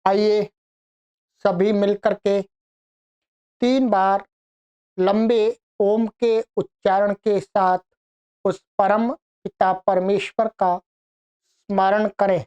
आइए सभी मिलकर के 3 बार लंबे ओम के उच्चारण के साथ उस परम पिता परमेश्वर का स्मरण करें।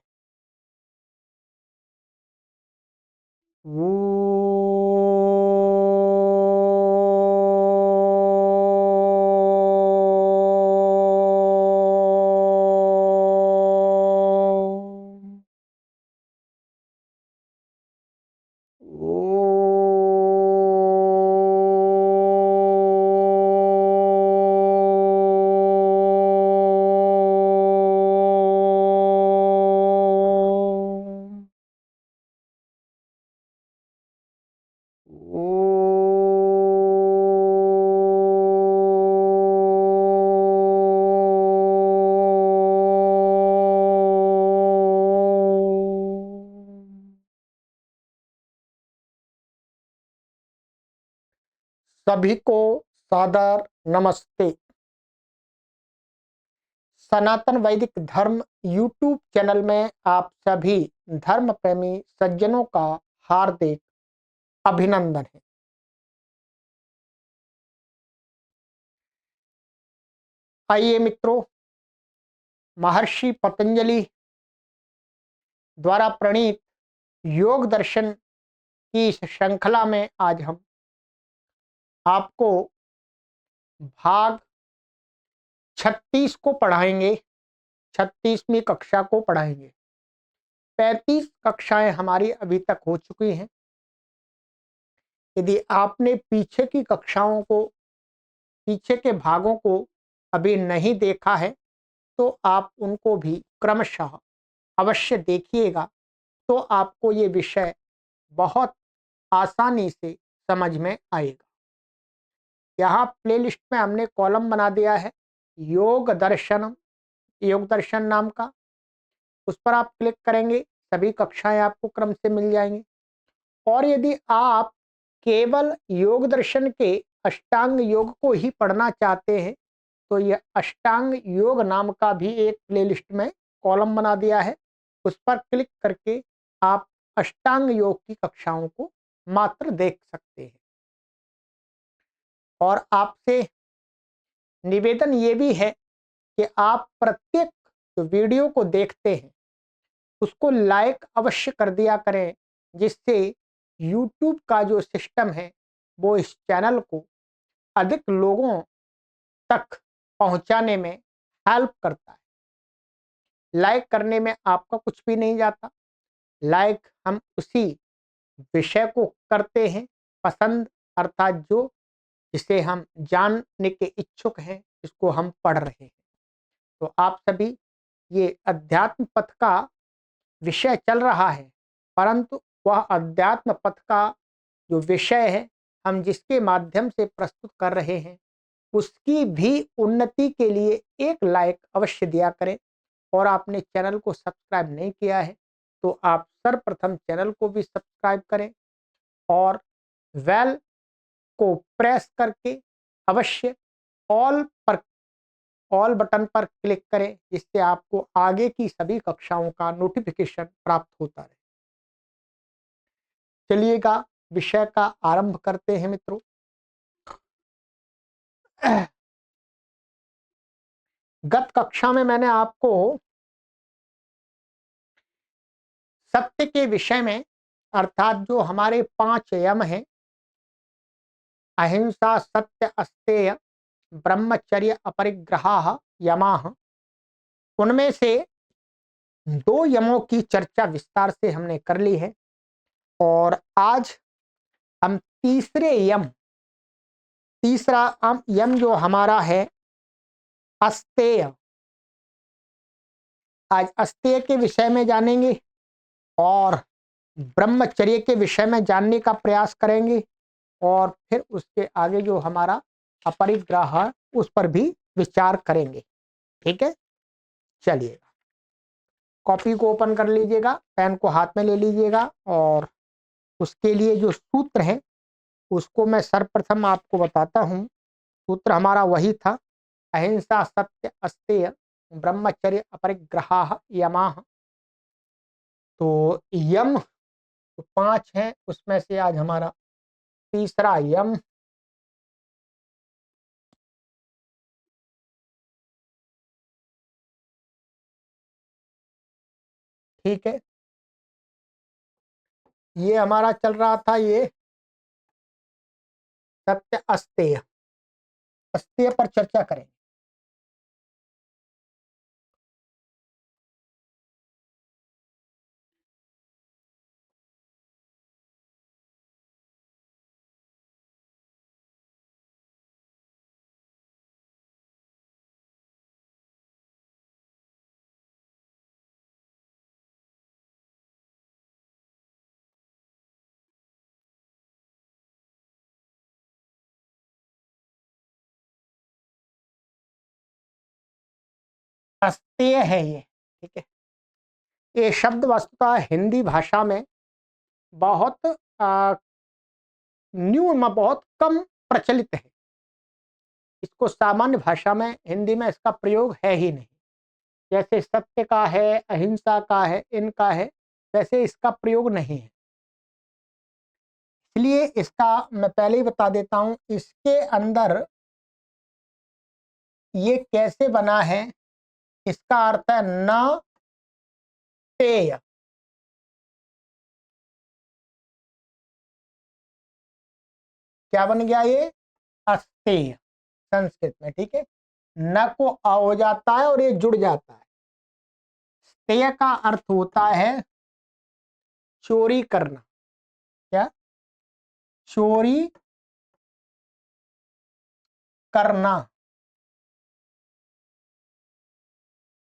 सभी को सादर नमस्ते। सनातन वैदिक धर्म यूट्यूब चैनल में आप सभी धर्म प्रेमी सज्जनों का हार्दिक अभिनंदन है। आइए मित्रों, महर्षि पतंजलि द्वारा प्रणीत योग दर्शन की इस श्रृंखला में आज हम आपको भाग 36 को पढ़ाएंगे। 36वीं कक्षा को पढ़ाएंगे। 35 कक्षाएं हमारी अभी तक हो चुकी हैं। यदि आपने पीछे की कक्षाओं को, पीछे के भागों को अभी नहीं देखा है तो आप उनको भी क्रमशः अवश्य देखिएगा, तो आपको ये विषय बहुत आसानी से समझ में आएगा। यहाँ प्लेलिस्ट में हमने कॉलम बना दिया है योग दर्शन नाम का। उस पर आप क्लिक करेंगे, सभी कक्षाएं आपको क्रम से मिल जाएंगी। और यदि आप केवल योग दर्शन के अष्टांग योग को ही पढ़ना चाहते हैं तो यह अष्टांग योग नाम का भी एक प्लेलिस्ट में कॉलम बना दिया है। उस पर क्लिक करके आप अष्टांग योग की कक्षाओं को मात्र देख सकते हैं। और आपसे निवेदन ये भी है कि आप प्रत्येक जो वीडियो को देखते हैं उसको लाइक अवश्य कर दिया करें, जिससे YouTube का जो सिस्टम है वो इस चैनल को अधिक लोगों तक पहुंचाने में हेल्प करता है। लाइक करने में आपका कुछ भी नहीं जाता। लाइक हम उसी विषय को करते हैं पसंद, अर्थात जो जिसे हम जानने के इच्छुक हैं, जिसको हम पढ़ रहे हैं। तो आप सभी, ये अध्यात्म पथ का विषय चल रहा है, परंतु वह अध्यात्म पथ का जो विषय है हम जिसके माध्यम से प्रस्तुत कर रहे हैं उसकी भी उन्नति के लिए एक लाइक अवश्य दिया करें। और आपने चैनल को सब्सक्राइब नहीं किया है तो आप सर्वप्रथम चैनल को भी सब्सक्राइब करें और बेल को प्रेस करके अवश्य ऑल पर ऑल बटन पर क्लिक करें, जिससे आपको आगे की सभी कक्षाओं का नोटिफिकेशन प्राप्त होता रहे। चलिएगा विषय का आरंभ करते हैं मित्रों। गत कक्षा में मैंने आपको सत्य के विषय में, अर्थात जो हमारे 5 यम हैं, अहिंसा, सत्य, अस्तेय, ब्रह्मचर्य, अपरिग्रह, यमाः, उनमें से 2 यमों की चर्चा विस्तार से हमने कर ली है। और आज हम तीसरा यम जो हमारा है अस्तेय, आज अस्तेय के विषय में जानेंगे और ब्रह्मचर्य के विषय में जानने का प्रयास करेंगे। और फिर उसके आगे जो हमारा अपरिग्रह है उस पर भी विचार करेंगे। ठीक है, चलिएगा कॉपी को ओपन कर लीजिएगा, पेन को हाथ में ले लीजिएगा और उसके लिए जो सूत्र है उसको मैं सर्वप्रथम आपको बताता हूँ। सूत्र हमारा वही था, अहिंसा, सत्य, अस्तेय, ब्रह्मचर्य, अपरिग्रह, यमाः। तो यम तो 5 हैं, उसमें से आज हमारा तीसरा यम। ठीक है, ये हमारा चल रहा था ये सत्य अस्तेय। अस्तेय पर चर्चा करें। अस्तेय है ये। ठीक है, ये शब्द वस्तुतः हिंदी भाषा में बहुत बहुत कम प्रचलित है। इसको सामान्य भाषा में हिंदी में इसका प्रयोग है ही नहीं। जैसे सत्य का है, अहिंसा का है, इनका है, वैसे इसका प्रयोग नहीं है। इसलिए इसका मैं पहले ही बता देता हूं, इसके अंदर ये कैसे बना है। इसका अर्थ है न तेय। क्या बन गया ये? अस्तेय संस्कृत में। ठीक है, न को आ हो जाता है और ये जुड़ जाता है। तेय का अर्थ होता है चोरी करना। क्या? चोरी करना।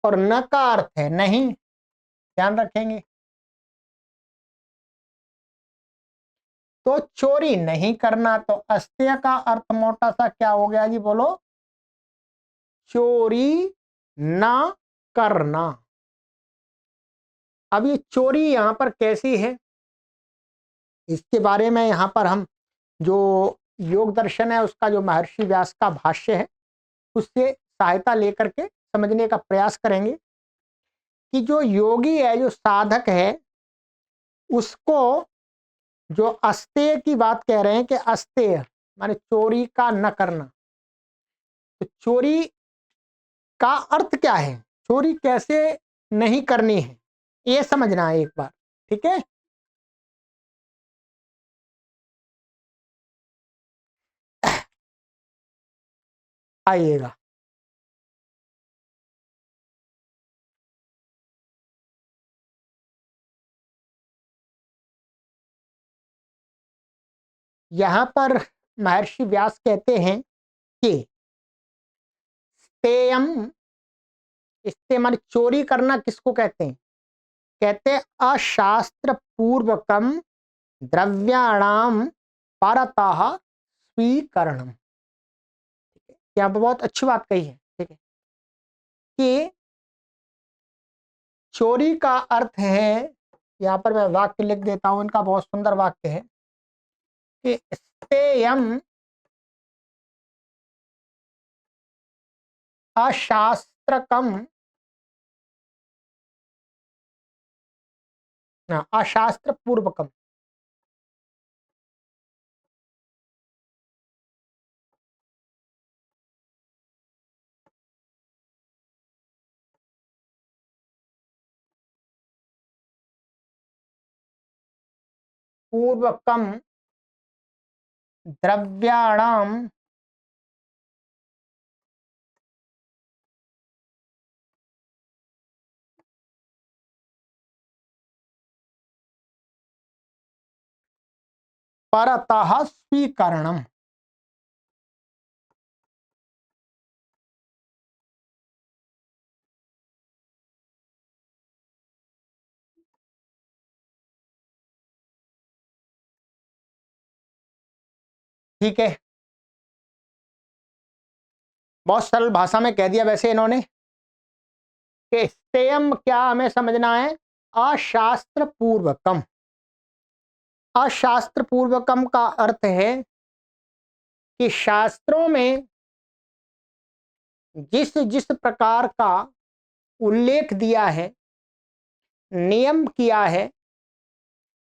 और न का अर्थ है नहीं, ध्यान रखेंगे। तो चोरी नहीं करना, तो अस्तेय का अर्थ मोटा सा क्या हो गया जी? बोलो। चोरी ना करना। अब ये चोरी यहां पर कैसी है, इसके बारे में यहां पर हम जो योग दर्शन है उसका जो महर्षि व्यास का भाष्य है उससे सहायता लेकर के समझने का प्रयास करेंगे कि जो योगी है, जो साधक है, उसको जो अस्तेय की बात कह रहे हैं कि अस्तेय माने चोरी का न करना। तो चोरी का अर्थ क्या है, चोरी कैसे नहीं करनी है, ये समझना है एक बार। ठीक है, आइएगा। यहां पर महर्षि व्यास कहते हैं कि स्तेयम, इससे माने चोरी करना किसको कहते हैं? कहते हैं अशास्त्र पूर्वकम द्रव्याणाम परतः स्वीकरणम। यहाँ पर बहुत अच्छी बात कही है। ठीक है, कि चोरी का अर्थ है, यहाँ पर मैं वाक्य लिख देता हूं, इनका बहुत सुंदर वाक्य है कि स्तेयम अशास्त्रकम, अशास्त्र पूर्वकम। पूर्वकम द्रव्याणाम परतः स्वीकरणम। ठीक है, बहुत सरल भाषा में कह दिया वैसे इन्होंने कि स्तेयम क्या हमें समझना है? अशास्त्र पूर्वकम। अशास्त्र पूर्वकम का अर्थ है कि शास्त्रों में जिस जिस प्रकार का उल्लेख दिया है, नियम किया है,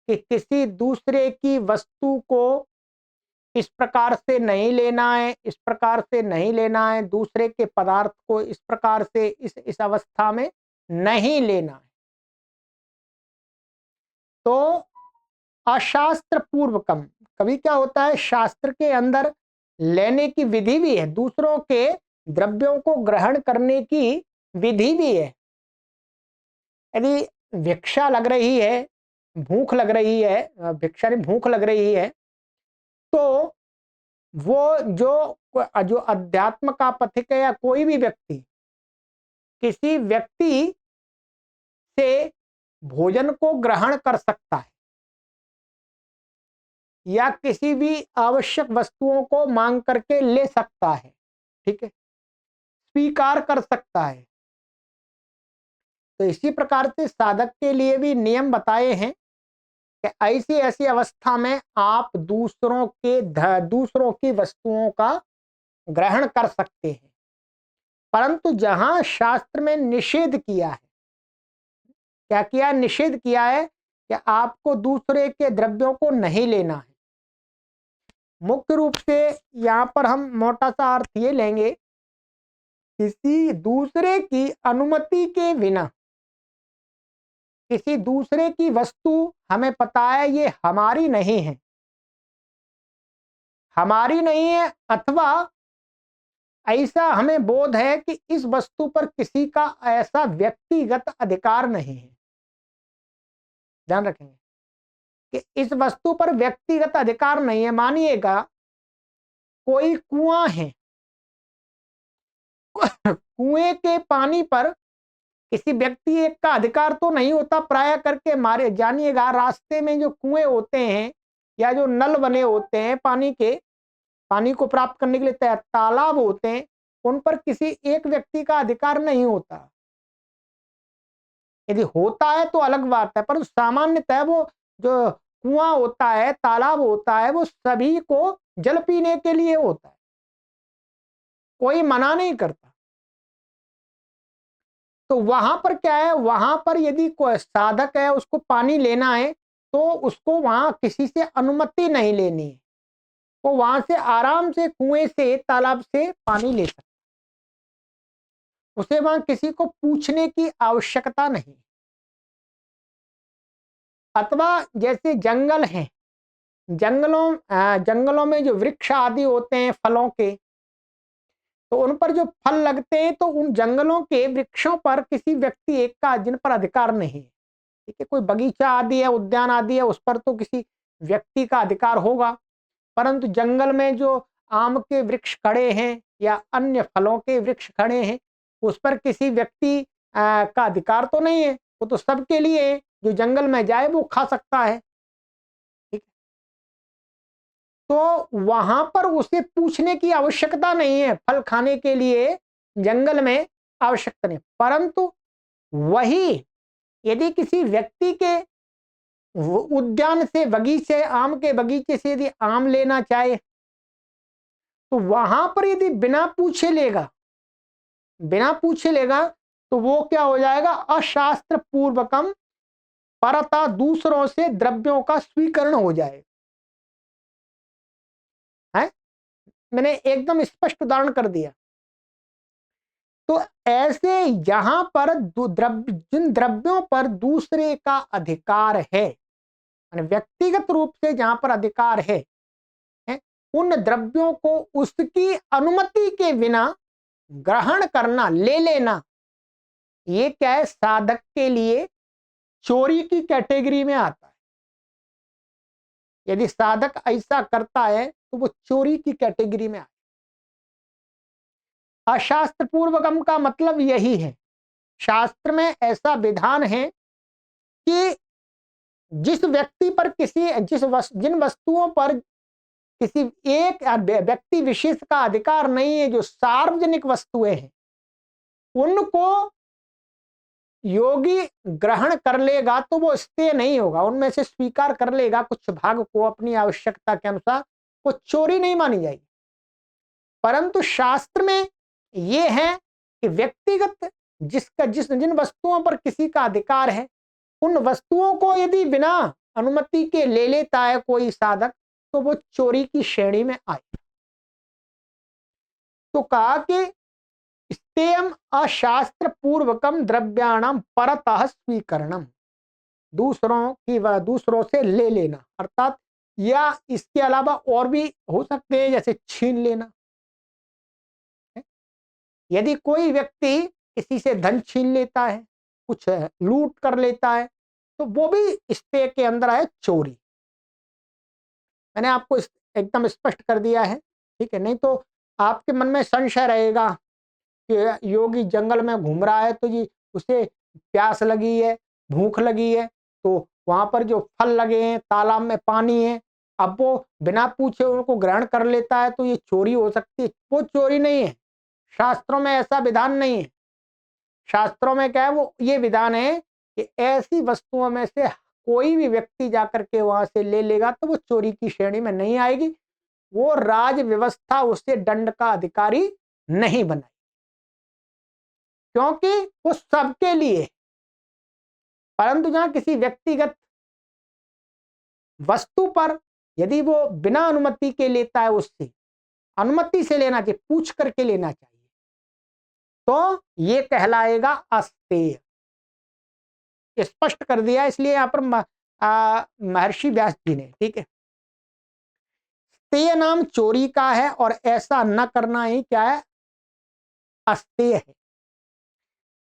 कि किसी दूसरे की वस्तु को इस प्रकार से नहीं लेना है, इस प्रकार से नहीं लेना है, दूसरे के पदार्थ को इस प्रकार से इस अवस्था में नहीं लेना है। तो अशास्त्र पूर्वकम, कभी क्या होता है शास्त्र के अंदर लेने की विधि भी है, दूसरों के द्रव्यों को ग्रहण करने की विधि भी है। यदि भिक्षा लग रही है, भूख लग रही है, भिक्षा नहीं भूख लग रही है, तो वो जो अध्यात्म का पथिक है या कोई भी व्यक्ति किसी व्यक्ति से भोजन को ग्रहण कर सकता है या किसी भी आवश्यक वस्तुओं को मांग करके ले सकता है, ठीक है, स्वीकार कर सकता है। तो इसी प्रकार से साधक के लिए भी नियम बताए हैं कि ऐसी ऐसी अवस्था में आप दूसरों की वस्तुओं का ग्रहण कर सकते हैं, परंतु जहां शास्त्र में निषेध किया है, क्या किया, निषेध किया है कि आपको दूसरे के द्रव्यों को नहीं लेना है। मुख्य रूप से यहां पर हम मोटा सा अर्थ ये लेंगे, किसी दूसरे की अनुमति के बिना किसी दूसरे की वस्तु हमें पता है ये हमारी नहीं है, हमारी नहीं है, अथवा ऐसा हमें बोध है कि इस वस्तु पर किसी का ऐसा व्यक्तिगत अधिकार नहीं है। ध्यान रखेंगे कि इस वस्तु पर व्यक्तिगत अधिकार नहीं है। मानिएगा कोई कुआं है, कुएं के पानी पर किसी व्यक्ति एक का अधिकार तो नहीं होता प्राय करके। मारे जानिएगा रास्ते में जो कुएं होते हैं या जो नल बने होते हैं पानी को प्राप्त करने के लिए तालाब होते हैं, उन पर किसी एक व्यक्ति का अधिकार नहीं होता। यदि होता है तो अलग बात है, पर सामान्यतः वो जो कुआं होता है, तालाब होता है, वो सभी को जल पीने के लिए होता है, कोई मना नहीं करता। तो वहां पर क्या है, वहां पर यदि कोई साधक है उसको पानी लेना है तो उसको वहां किसी से अनुमति नहीं लेनी है, वो वहां से आराम से कुएं से तालाब से पानी ले सकता, उसे वहां किसी को पूछने की आवश्यकता नहीं। अथवा जैसे जंगल हैं, जंगलों में जो वृक्ष आदि होते हैं फलों के, तो उन पर जो फल लगते हैं तो उन जंगलों के वृक्षों पर किसी व्यक्ति एक का जिन पर अधिकार नहीं है, ठीक है। कोई बगीचा आदि है, उद्यान आदि है, उस पर तो किसी व्यक्ति का अधिकार होगा, परंतु जंगल में जो आम के वृक्ष खड़े हैं या अन्य फलों के वृक्ष खड़े हैं, उस पर किसी व्यक्ति का अधिकार तो नहीं है, वो तो सबके लिए है, जो जंगल में जाए वो खा सकता है, ठीक। तो वहां पर उसे पूछने की आवश्यकता नहीं है, फल खाने के लिए जंगल में आवश्यकता नहीं। परंतु वही यदि किसी व्यक्ति के उद्यान से, बगीचे, आम के बगीचे से यदि आम लेना चाहे तो वहां पर यदि बिना पूछे लेगा तो वो क्या हो जाएगा, अशास्त्र पूर्वकम परता दूसरों से द्रव्यों का स्वीकरण हो जाएगा। है, मैंने एकदम स्पष्ट उदाहरण कर दिया। तो ऐसे यहां पर जिन द्रव्यों पर दूसरे का अधिकार है, व्यक्तिगत रूप से जहां पर अधिकार है, उन द्रव्यों को उसकी अनुमति के बिना ग्रहण करना, ले लेना, ये क्या है, साधक के लिए चोरी की कैटेगरी में आता है। यदि साधक ऐसा करता है तो वो चोरी की कैटेगरी में आता है। अशास्त्र पूर्वकम का मतलब यही है, शास्त्र में ऐसा विधान है कि जिस व्यक्ति पर जिन वस्तुओं पर किसी एक व्यक्ति विशेष का अधिकार नहीं है, जो सार्वजनिक वस्तुएं हैं, उनको योगी ग्रहण कर लेगा तो वो स्ते नहीं होगा, उनमें से स्वीकार कर लेगा कुछ भाग को अपनी आवश्यकता के अनुसार, वो चोरी नहीं मानी जाएगी। परंतु शास्त्र में ये है कि व्यक्तिगत जिन वस्तुओं पर किसी का अधिकार है, उन वस्तुओं को यदि बिना अनुमति के ले लेता है कोई साधक तो वो चोरी की श्रेणी में आए। तो कहा कि स्तेयम अशास्त्र पूर्वकम द्रव्याणाम परतः स्वीकरणम, दूसरों की व दूसरों से ले लेना, अर्थात या इसके अलावा और भी हो सकते हैं, जैसे छीन लेना। यदि कोई व्यक्ति किसी से धन छीन लेता है, कुछ लूट कर लेता है, तो वो भी स्ते के अंदर है चोरी। मैंने आपको एकदम स्पष्ट कर दिया है, ठीक है। नहीं तो आपके मन में संशय रहेगा कि योगी जंगल में घूम रहा है तो जी उसे प्यास लगी है, भूख लगी है, तो वहां पर जो फल लगे हैं, तालाब में पानी है, अब वो बिना पूछे उनको ग्रहण कर लेता है, तो ये चोरी हो सकती है। वो चोरी नहीं है, शास्त्रों में ऐसा विधान नहीं है। शास्त्रों में क्या है, वो ये विधान है कि ऐसी वस्तुओं में से कोई भी व्यक्ति जाकर के वहां से ले लेगा तो वो चोरी की श्रेणी में नहीं आएगी। वो राज व्यवस्था उसे दंड का अधिकारी नहीं बनाई, क्योंकि वो सबके लिए है। परंतु जहां किसी व्यक्तिगत वस्तु पर यदि वो बिना अनुमति के लेता है, उससे अनुमति से लेना चाहिए, पूछ करके लेना चाहिए, तो ये कहलाएगा अस्तेय। स्पष्ट कर दिया, इसलिए यहां पर महर्षि व्यास जी ने, ठीक है। स्तेय नाम चोरी का है और ऐसा न करना ही क्या है, अस्तेय है।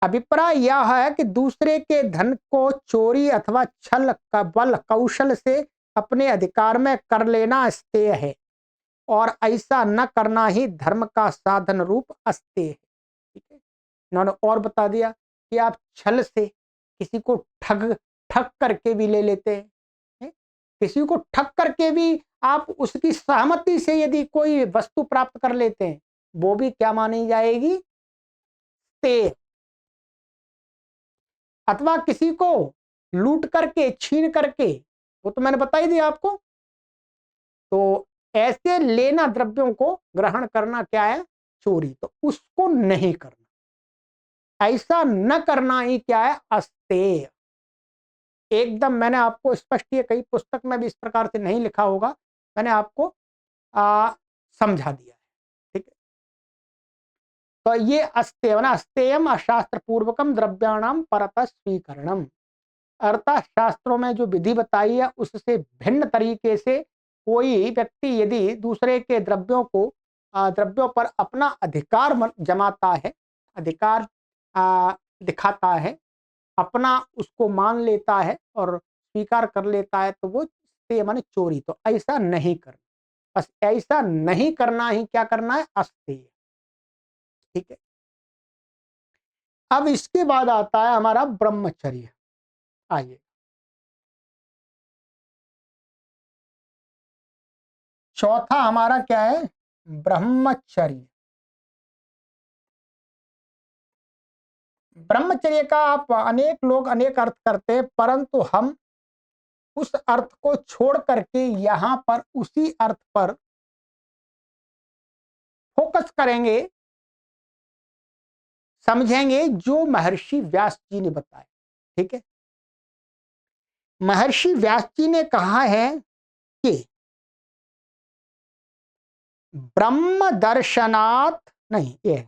अभिप्राय यह है कि दूसरे के धन को चोरी अथवा छल का बल कौशल से अपने अधिकार में कर लेना अस्तेय है, और ऐसा न करना ही धर्म का साधन रूप अस्तेय है, ठीक है। इन्होंने और बता दिया कि आप छल से किसी को ठग ठग करके भी ले लेते हैं, किसी को ठग करके भी आप उसकी सहमति से यदि कोई वस्तु प्राप्त कर लेते हैं, वो भी क्या मानी जाएगी, ते। अथवा किसी को लूट करके छीन करके, वो तो मैंने बता ही दिया आपको। तो ऐसे लेना, द्रव्यों को ग्रहण करना क्या है, चोरी, तो उसको नहीं करना। ऐसा न करना ही क्या है, अस्तेय। एकदम मैंने आपको स्पष्ट, ये कई पुस्तक में भी इस प्रकार से नहीं लिखा होगा, मैंने आपको समझा दिया है, ठीक है। तो ये अस्तेय ना, अस्तेयम अशास्त्र पूर्वकम द्रव्याणाम परतः स्वीकरणम, अर्थात शास्त्रों में जो विधि बताई है उससे भिन्न तरीके से कोई व्यक्ति यदि दूसरे के द्रव्यों को द्रव्यों पर अपना अधिकार जमाता है, अधिकार दिखाता है, अपना उसको मान लेता है और स्वीकार कर लेता है, तो वो से माने चोरी। तो ऐसा नहीं करना, बस ऐसा नहीं करना ही क्या करना है, अस्तेय, ठीक है। अब इसके बाद आता है हमारा ब्रह्मचर्य। आइए, चौथा हमारा क्या है, ब्रह्मचर्य। ब्रह्मचर्य का आप अनेक लोग अनेक अर्थ करते हैं, परंतु हम उस अर्थ को छोड़ करके यहां पर उसी अर्थ पर फोकस करेंगे, समझेंगे जो महर्षि व्यास जी ने बताया, ठीक है। महर्षि व्यास जी ने कहा है कि ब्रह्म दर्शनात्, नहीं, ये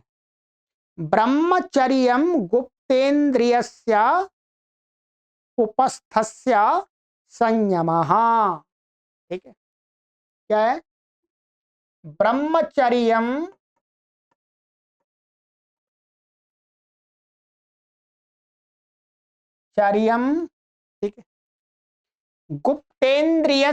ब्रह्मचर्यम गुप्तेन्द्रियस्य उपस्थस्य संयमः, ठीक है। क्या है, ब्रह्मचर्यम चर्यम, ठीक है, गुप्तेन्द्रिय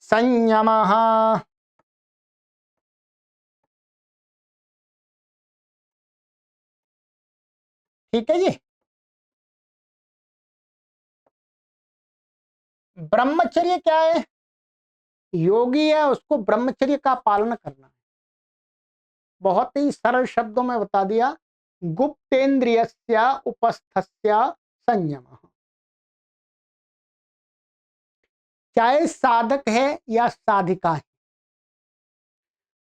संयमः, ठीक है जी। ब्रह्मचर्य क्या है, योगी है उसको ब्रह्मचर्य का पालन करना है, बहुत ही सरल शब्दों में बता दिया, गुप्तेन्द्रियस्य उपस्थस्य संयम। चाहे साधक है या साधिका है,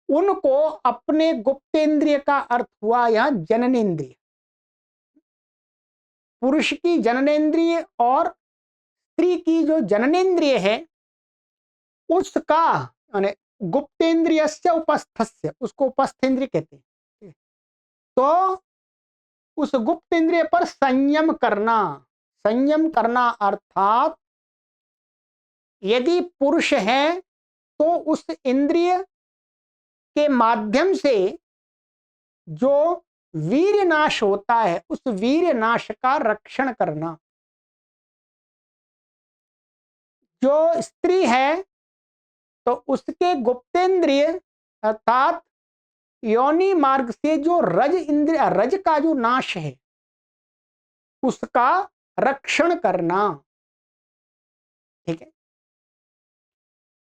उनको अपने गुप्तेंद्रिय का अर्थ हुआ यह जननेन्द्रिय। पुरुष की जननेन्द्रिय और स्त्री की जो जननेन्द्रिय है उसका यानी गुप्तेन्द्रियस्य उपस्थस्य, उसको उपस्थेंद्रिय कहते हैं। तो उस गुप्तेंद्रिय पर संयम करना, संयम करना अर्थात यदि पुरुष है तो उस इंद्रिय के माध्यम से जो वीर्य नाश होता है उस वीर्य नाश का रक्षण करना। जो स्त्री है तो उसके गुप्तेंद्रिय अर्थात योनि मार्ग से जो रज इंद्रिय, रज का जो नाश है उसका रक्षण करना। ठीक है,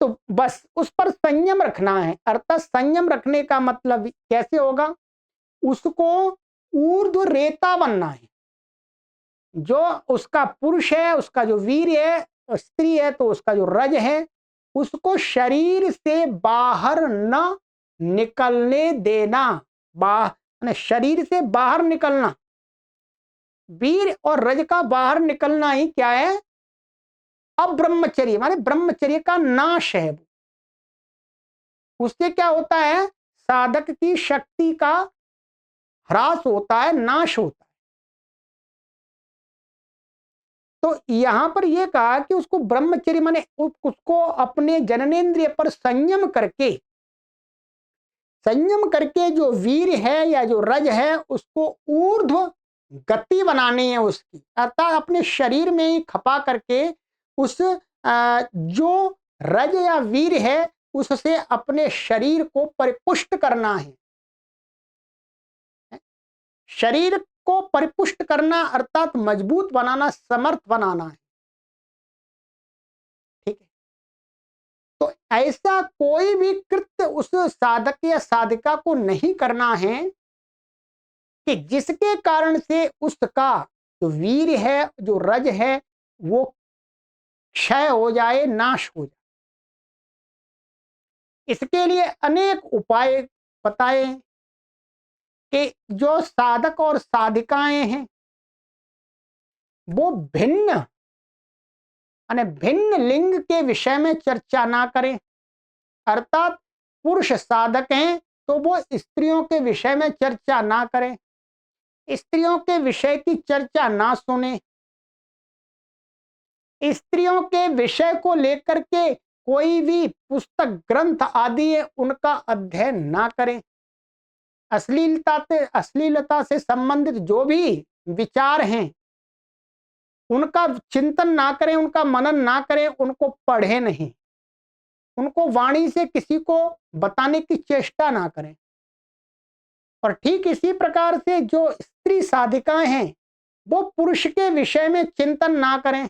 तो बस उस पर संयम रखना है। अर्थात संयम रखने का मतलब कैसे होगा, उसको ऊर्ध्व रेता बनना है। जो उसका पुरुष है, उसका जो वीर है, स्त्री है तो उसका जो रज है, उसको शरीर से बाहर न निकलने देना। शरीर से बाहर निकलना, वीर और रज का बाहर निकलना ही क्या है, अब्रह्मचर्य माने ब्रह्मचर्य का नाश है। उससे क्या होता है, साधक की शक्ति का ह्रास होता है, नाश होता है। तो यहां पर यह कहा कि उसको ब्रह्मचर्य माने उसको अपने जननेन्द्रिय पर संयम करके जो वीर है या जो रज है उसको ऊर्ध्व गति बनानी है उसकी। अर्थात अपने शरीर में ही खपा करके उस जो रज या वीर है उससे अपने शरीर को परिपुष्ट करना है। शरीर को परिपुष्ट करना अर्थात मजबूत बनाना, समर्थ बनाना है। ठीक है, तो ऐसा कोई भी कृत्य उस साधक या साधिका को नहीं करना है कि जिसके कारण से उसका जो वीर है, जो रज है, वो क्षय हो जाए, नाश हो जाए। इसके लिए अनेक उपाय बताए कि जो साधक और साधिकाएं हैं वो भिन्न भिन्न लिंग के विषय में चर्चा ना करें। अर्थात पुरुष साधक हैं तो वो स्त्रियों के विषय में चर्चा ना करें, स्त्रियों के विषय की चर्चा ना सुने, स्त्रियों के विषय को लेकर के कोई भी पुस्तक, ग्रंथ आदि है उनका अध्ययन ना करें। अश्लीलता से संबंधित जो भी विचार हैं उनका चिंतन ना करें, उनका मनन ना करें, उनको पढ़े नहीं, उनको वाणी से किसी को बताने की चेष्टा ना करें। और ठीक इसी प्रकार से जो स्त्री साधिकाएं हैं वो पुरुष के विषय में चिंतन ना करें,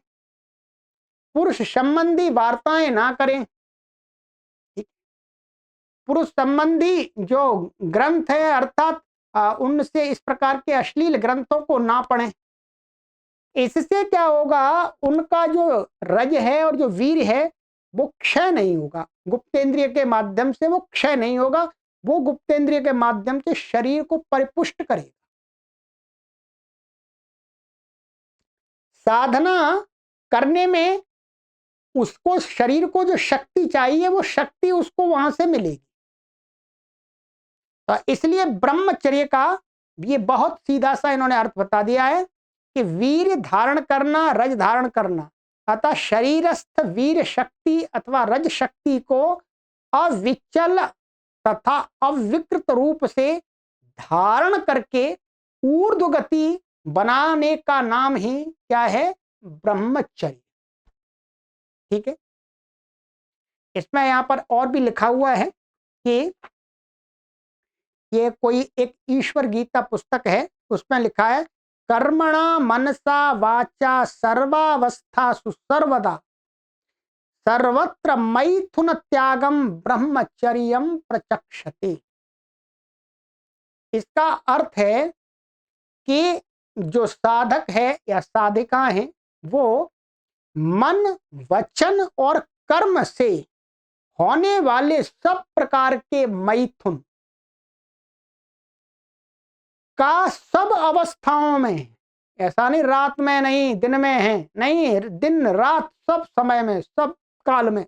पुरुष संबंधी वार्ताएं ना करें, पुरुष संबंधी जो ग्रंथ है अर्थात उनसे इस प्रकार के अश्लील ग्रंथों को ना पढ़ें। इससे क्या होगा, उनका जो रज है और जो वीर है वो क्षय नहीं होगा, गुप्तेंद्रिय के माध्यम से वो क्षय नहीं होगा, वो गुप्तेंद्रिय के माध्यम से शरीर को परिपुष्ट करेगा। साधना करने में उसको शरीर को जो शक्ति चाहिए वो शक्ति उसको वहां से मिलेगी। तो इसलिए ब्रह्मचर्य का ये बहुत सीधा सा इन्होंने अर्थ बता दिया है कि वीर धारण करना, रज धारण करना, अतः शरीरस्थ वीर शक्ति अथवा रज शक्ति को अविचल तथा अविकृत रूप से धारण करके ऊर्ध्व गति बनाने का नाम ही क्या है, ब्रह्मचर्य। ठीक है, इसमें यहां पर और भी लिखा हुआ है कि ये कोई एक ईश्वर गीता पुस्तक है, उसमें लिखा है कर्मणा मनसा वाचा सर्वावस्थासु सर्वदा सर्वत्र मैथुन त्यागम ब्रह्मचर्यम प्रचक्षते। इसका अर्थ है कि जो साधक है या साधिका है वो मन, वचन और कर्म से होने वाले सब प्रकार के मैथुन का सब अवस्थाओं में, ऐसा नहीं रात में नहीं दिन में है, नहीं, दिन रात सब समय में सब काल में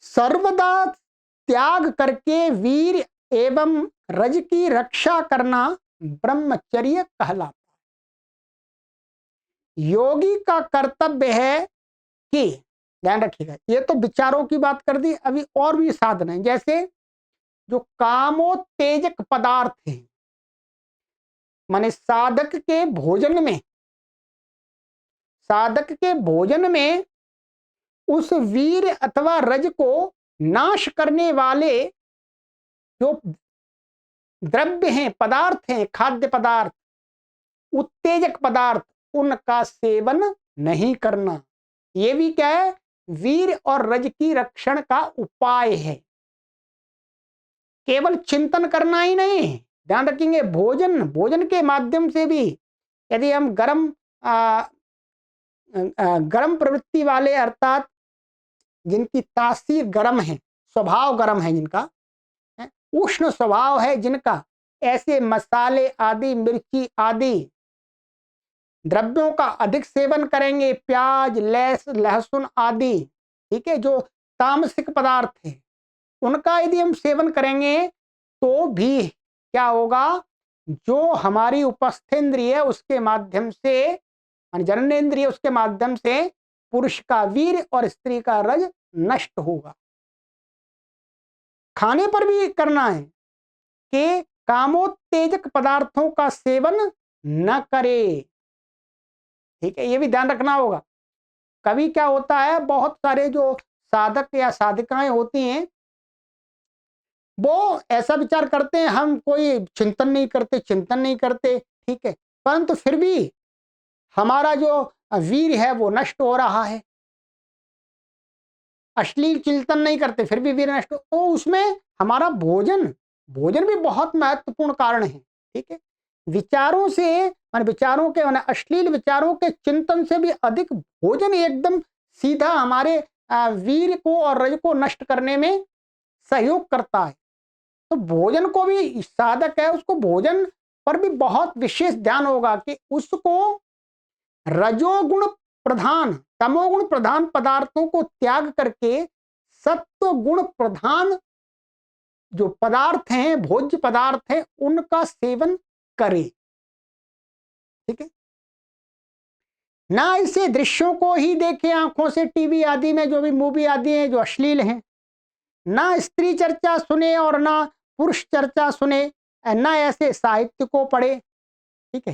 सर्वदा त्याग करके वीर एवं रज की रक्षा करना ब्रह्मचर्य कहलाता है। योगी का कर्तव्य है कि, ध्यान रखिएगा, ये तो विचारों की बात कर दी, अभी और भी साधन है, जैसे जो कामोत्तेजक पदार्थ है, माने साधक के भोजन में, साधक के भोजन में उस वीर अथवा रज को नाश करने वाले जो द्रव्य हैं, पदार्थ हैं, खाद्य पदार्थ, उत्तेजक पदार्थ, उनका सेवन नहीं करना। ये भी क्या है, वीर और रज की रक्षण का उपाय है। केवल चिंतन करना ही नहीं, ध्यान रखेंगे भोजन, भोजन के माध्यम से भी यदि हम गर्म प्रवृत्ति वाले, अर्थात जिनकी तासीर गर्म है, स्वभाव गर्म है, जिनका उष्ण स्वभाव है, जिनका ऐसे मसाले आदि, मिर्ची आदि द्रव्यों का अधिक सेवन करेंगे, प्याज, लहसुन आदि, ठीक है, जो तामसिक पदार्थ है, उनका यदि हम सेवन करेंगे तो भी क्या होगा, जो हमारी उपस्थेंद्रिय उसके माध्यम से, जननेन्द्रिय उसके माध्यम से पुरुष का वीर और स्त्री का रज नष्ट होगा। खाने पर भी करना है कि कामोत्तेजक पदार्थों का सेवन न करे, ठीक है, ये भी ध्यान रखना होगा। कभी क्या होता है, बहुत सारे जो साधक या साधिकाएं होती हैं वो ऐसा विचार करते हैं, हम कोई चिंतन नहीं करते, चिंतन नहीं करते, ठीक है, परंतु फिर भी हमारा जो वीर है वो नष्ट हो रहा है। अश्लील चिंतन नहीं करते फिर भी वीर नष्ट, तो उसमें हमारा भोजन, भोजन भी बहुत महत्वपूर्ण कारण है, ठीक है। विचारों से, मान विचारों के, अश्लील विचारों के चिंतन से भी अधिक भोजन एकदम सीधा हमारे वीर को और रज को नष्ट करने में सहयोग करता है। तो भोजन को भी, साधक है उसको भोजन पर भी बहुत विशेष ध्यान होगा कि उसको रजोगुण प्रधान, तमोगुण प्रधान पदार्थों को त्याग करके सत्व गुण प्रधान जो पदार्थ हैं, भोज्य पदार्थ हैं, उनका सेवन करे, ठीक है। ना इसे दृश्यों को ही देखे आंखों से, टीवी आदि में जो भी मूवी आदि है जो अश्लील हैं, ना स्त्री चर्चा सुने और ना पुरुष चर्चा सुने, ना ऐसे साहित्य को पढ़े, ठीक है।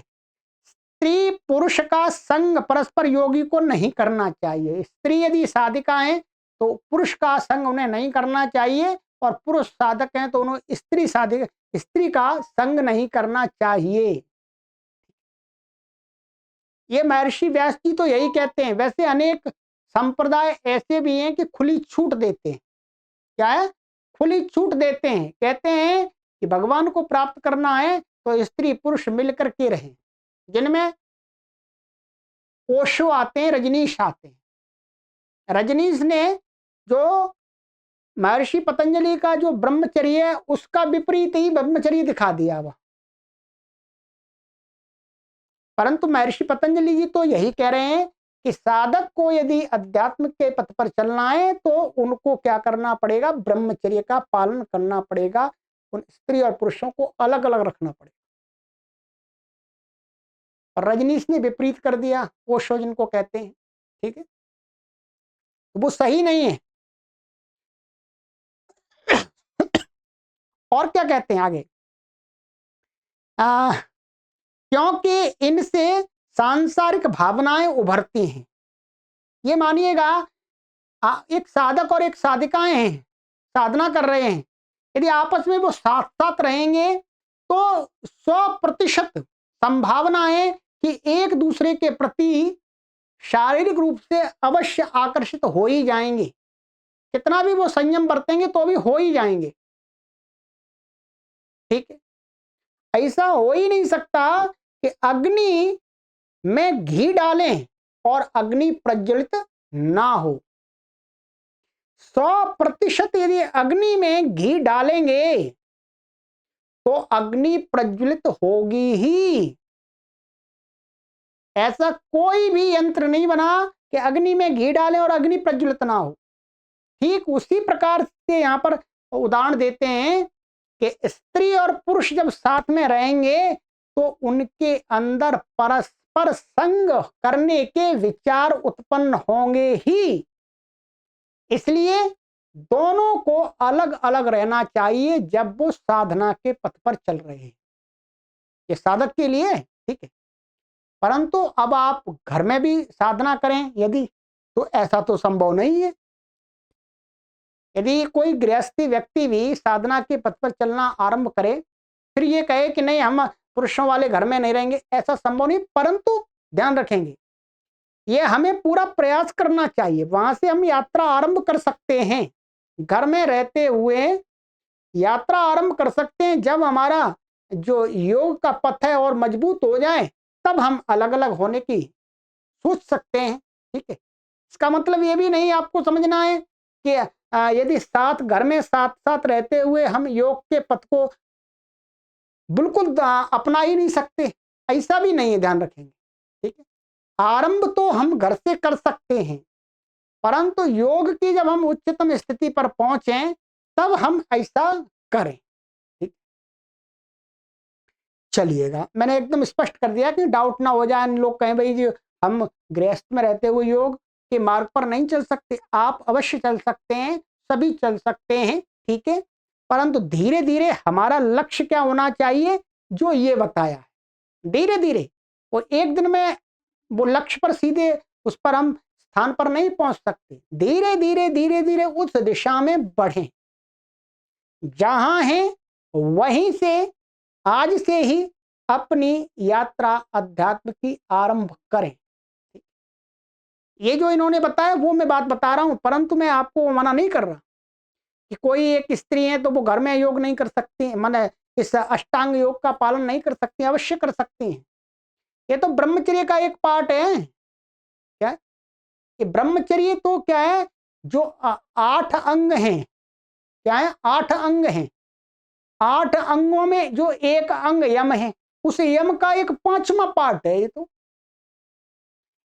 स्त्री पुरुष का संग परस्पर योगी को नहीं करना चाहिए। स्त्री यदि साधिका है तो पुरुष का संग उन्हें नहीं करना चाहिए, और पुरुष साधक हैं तो उन्हें स्त्री का संग नहीं करना चाहिए। ये महर्षि व्यास जी तो यही कहते हैं। वैसे अनेक संप्रदाय ऐसे भी हैं कि खुली छूट देते हैं। क्या है, खुली छूट देते हैं, कहते हैं कि भगवान को प्राप्त करना है तो स्त्री पुरुष मिलकर के रहें, जिनमें ओशो आते हैं, रजनीश आते हैं। रजनीश ने जो महर्षि पतंजलि का जो ब्रह्मचर्य है उसका विपरीत ही ब्रह्मचर्य दिखा दिया वह। परंतु महर्षि पतंजलि जी तो यही कह रहे हैं कि साधक को यदि अध्यात्म के पथ पर चलना है तो उनको क्या करना पड़ेगा, ब्रह्मचर्य का पालन करना पड़ेगा, उन स्त्री और पुरुषों को अलग अलग रखना पड़ेगा। और रजनीश ने विपरीत कर दिया, ओशो जिनको कहते हैं, ठीक है, तो वो सही नहीं है। और क्या कहते हैं आगे, क्योंकि इनसे सांसारिक भावनाएं उभरती हैं। ये मानिएगा, एक साधक और एक साधिकाएं हैं, साधना कर रहे हैं, यदि आपस में वो साथ साथ रहेंगे तो 100% संभावना है कि एक दूसरे के प्रति शारीरिक रूप से अवश्य आकर्षित हो ही जाएंगे। कितना भी वो संयम बरतेंगे तो भी हो ही जाएंगे, ठीक है। ऐसा हो ही नहीं सकता कि अग्नि में घी डालें और अग्नि प्रज्वलित ना हो। 100% यदि अग्नि में घी डालेंगे तो अग्नि प्रज्वलित होगी ही। ऐसा कोई भी यंत्र नहीं बना कि अग्नि में घी डालें और अग्नि प्रज्वलित ना हो। ठीक उसी प्रकार से यहां पर उदाहरण देते हैं कि स्त्री और पुरुष जब साथ में रहेंगे तो उनके अंदर परस्पर संग करने के विचार उत्पन्न होंगे ही। इसलिए दोनों को अलग अलग रहना चाहिए जब वो साधना के पथ पर चल रहे हैं। ये साधक के लिए ठीक है। परंतु अब आप घर में भी साधना करें यदि, तो ऐसा तो संभव नहीं है। यदि कोई गृहस्थी व्यक्ति भी साधना के पथ पर चलना आरंभ करे, फिर ये कहे कि नहीं हम पुरुषों वाले घर में नहीं रहेंगे, ऐसा संभव नहीं। परंतु ध्यान रखेंगे, ये हमें पूरा प्रयास करना चाहिए। वहां से हम यात्रा आरंभ कर सकते हैं, घर में रहते हुए यात्रा आरंभ कर सकते हैं। जब हमारा जो योग का पथ है और मजबूत हो जाए, तब हम अलग अलग होने की सोच सकते हैं। ठीक है, इसका मतलब ये भी नहीं आपको समझना है कि यदि साथ घर में साथ साथ रहते हुए हम योग के पथ को बिल्कुल अपना ही नहीं सकते, ऐसा भी नहीं है, ध्यान रखेंगे। ठीक है, आरंभ तो हम घर से कर सकते हैं, परंतु योग की जब हम उच्चतम स्थिति पर पहुंचे तब हम ऐसा करें। ठीक, चलिएगा, मैंने एकदम स्पष्ट कर दिया कि डाउट ना हो जाए, लोग कहें भाई जी हम गृहस्थ में रहते हुए योग के मार्ग पर नहीं चल सकते। आप अवश्य चल सकते हैं, सभी चल सकते हैं, ठीक है। परंतु धीरे धीरे हमारा लक्ष्य क्या होना चाहिए, जो ये बताया है। धीरे धीरे, वो एक दिन में वो लक्ष्य पर सीधे उस पर हम स्थान पर नहीं पहुंच सकते। धीरे धीरे उस दिशा में बढ़ें। जहां हैं वहीं से आज से ही अपनी यात्रा अध्यात्म की आरंभ करें। ये जो इन्होंने बताया वो मैं बात बता रहा हूं, परंतु मैं आपको मना नहीं कर रहा कि कोई एक स्त्री है तो वो घर में योग नहीं कर सकती, माने इस अष्टांग योग का पालन नहीं कर सकती। अवश्य कर सकती हैं। ये तो ब्रह्मचर्य का एक पार्ट है। क्या है? ये ब्रह्मचर्य तो क्या है, जो 8 अंग हैं। क्या है? 8 अंग हैं। 8 अंगों में जो एक अंग यम है, उस यम का एक 5वां पार्ट है ये तो।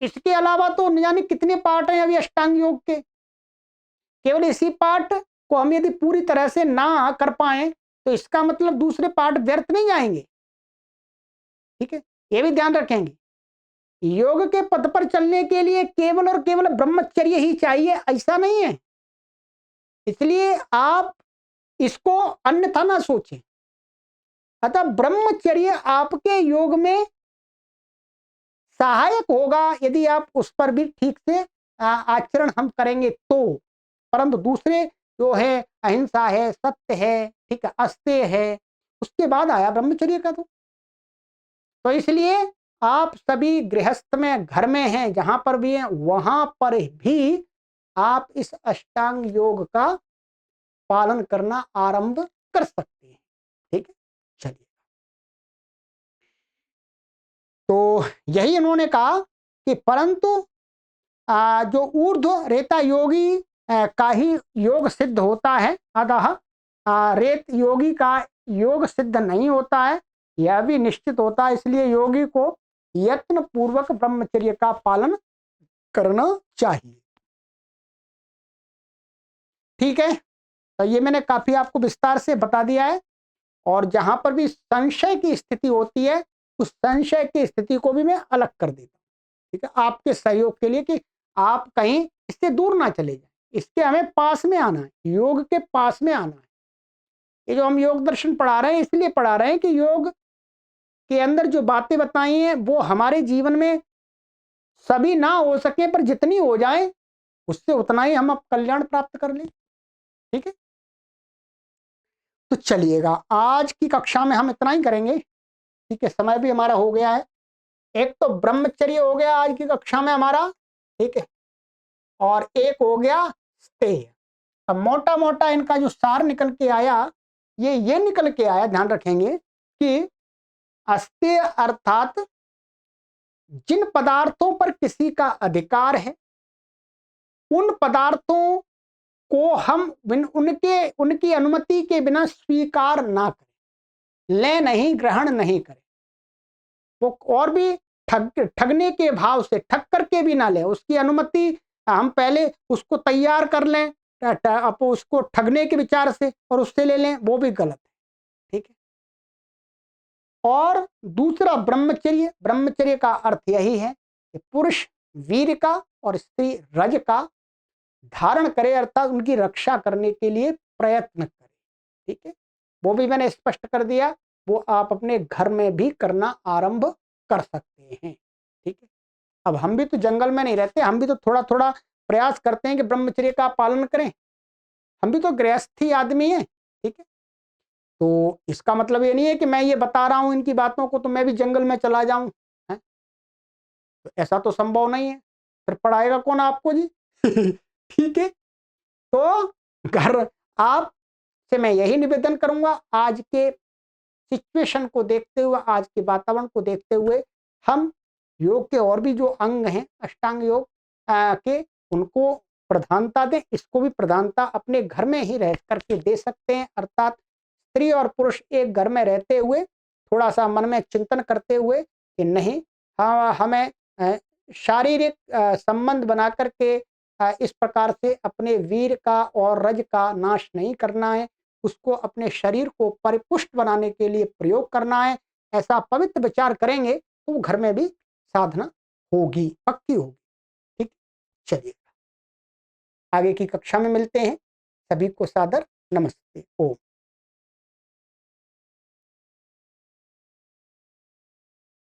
इसके अलावा तो न जाने कितने पार्ट हैं अभी अष्टांग योग के। केवल इसी पार्ट को हम यदि पूरी तरह से ना कर पाए तो इसका मतलब दूसरे पार्ट व्यर्थ नहीं जाएंगे। ठीक है, ये भी ध्यान रखेंगे। योग के पथ पर चलने के लिए केवल और केवल ब्रह्मचर्य ही चाहिए, ऐसा नहीं है। इसलिए आप इसको अन्यथा ना सोचें। अतः ब्रह्मचर्य आपके योग में सहायक होगा यदि आप उस पर भी ठीक से आचरण हम करेंगे तो। परंतु दूसरे जो है अहिंसा है, सत्य है, ठीक है, अस्तेय है, उसके बाद आया ब्रह्मचर्य का। तो इसलिए आप सभी गृहस्थ में घर में हैं, जहां पर भी हैं वहां पर भी आप इस अष्टांग योग का पालन करना आरंभ कर सकते हैं। ठीक है, चलिए। तो यही इन्होंने कहा कि परंतु जो ऊर्ध्व रेता योगी का ही योग सिद्ध होता है, अतः रेत योगी का योग सिद्ध नहीं होता है, यह भी निश्चित होता है। इसलिए योगी को यत्न पूर्वक ब्रह्मचर्य का पालन करना चाहिए। ठीक है, तो ये मैंने काफी आपको विस्तार से बता दिया है। और जहां पर भी संशय की स्थिति होती है, उस संशय की स्थिति को भी मैं अलग कर देता हूं। ठीक है, आपके सहयोग के लिए कि आप कहीं इससे दूर ना चले जाए। इसके हमें पास में आना है, योग के पास में आना है। ये जो हम योग दर्शन पढ़ा रहे हैं इसलिए पढ़ा रहे हैं कि योग के अंदर जो बातें बताई हैं वो हमारे जीवन में सभी ना हो सके, पर जितनी हो जाए उससे उतना ही हम अब कल्याण प्राप्त कर लें। ठीक है, तो चलिएगा, आज की कक्षा में हम इतना ही करेंगे। ठीक है, समय भी हमारा हो गया है। एक तो ब्रह्मचर्य हो गया आज की कक्षा में हमारा, ठीक है, और एक हो गया स्तेय। अब मोटा मोटा इनका जो सार निकल के आया ये निकल के आया, ध्यान रखेंगे कि अस्तेय अर्थात जिन पदार्थों पर किसी का अधिकार है उन पदार्थों को हम उनकी अनुमति के बिना स्वीकार ना करें, ले नहीं, ग्रहण नहीं करें। वो और भी ठगने के भाव से ठग करके भी ना लें, उसकी अनुमति हम पहले उसको तैयार कर लें अब उसको ठगने के विचार से और उससे ले लें, वो भी गलत है। ठीक है। और दूसरा ब्रह्मचर्य, ब्रह्मचर्य का अर्थ यही है कि पुरुष वीर का और स्त्री रज का धारण करे, अर्थात उनकी रक्षा करने के लिए प्रयत्न करे। ठीक है, वो भी मैंने स्पष्ट कर दिया, वो आप अपने घर में भी करना आरंभ कर सकते हैं। ठीक है, अब हम भी तो जंगल में नहीं रहते, हम भी तो थोड़ा थोड़ा प्रयास करते हैं कि ब्रह्मचर्य का पालन करें, हम भी तो गृहस्थी आदमी हैं। ठीक है, तो इसका मतलब ये नहीं है कि मैं ये बता रहा हूं इनकी बातों को तो मैं भी जंगल में चला जाऊं, है? तो ऐसा तो संभव नहीं है, फिर पढ़ाएगा कौन आपको जी? ठीक है, तो घर आप से मैं यही निवेदन करूंगा, आज के सिचुएशन को देखते हुए, आज के वातावरण को देखते हुए हम योग के और भी जो अंग हैं अष्टांग योग के उनको प्रधानता दें, इसको भी प्रधानता अपने घर में ही रह करके दे सकते हैं। अर्थात स्त्री और पुरुष एक घर में रहते हुए थोड़ा सा मन में चिंतन करते हुए कि नहीं, हाँ हमें शारीरिक संबंध बना करके इस प्रकार से अपने वीर का और रज का नाश नहीं करना है, उसको अपने शरीर को परिपुष्ट बनाने के लिए प्रयोग करना है। ऐसा पवित्र विचार करेंगे तो घर में भी साधना होगी, पक्की होगी। ठीक, चलिए आगे की कक्षा में मिलते हैं। सभी को सादर नमस्ते। ओम।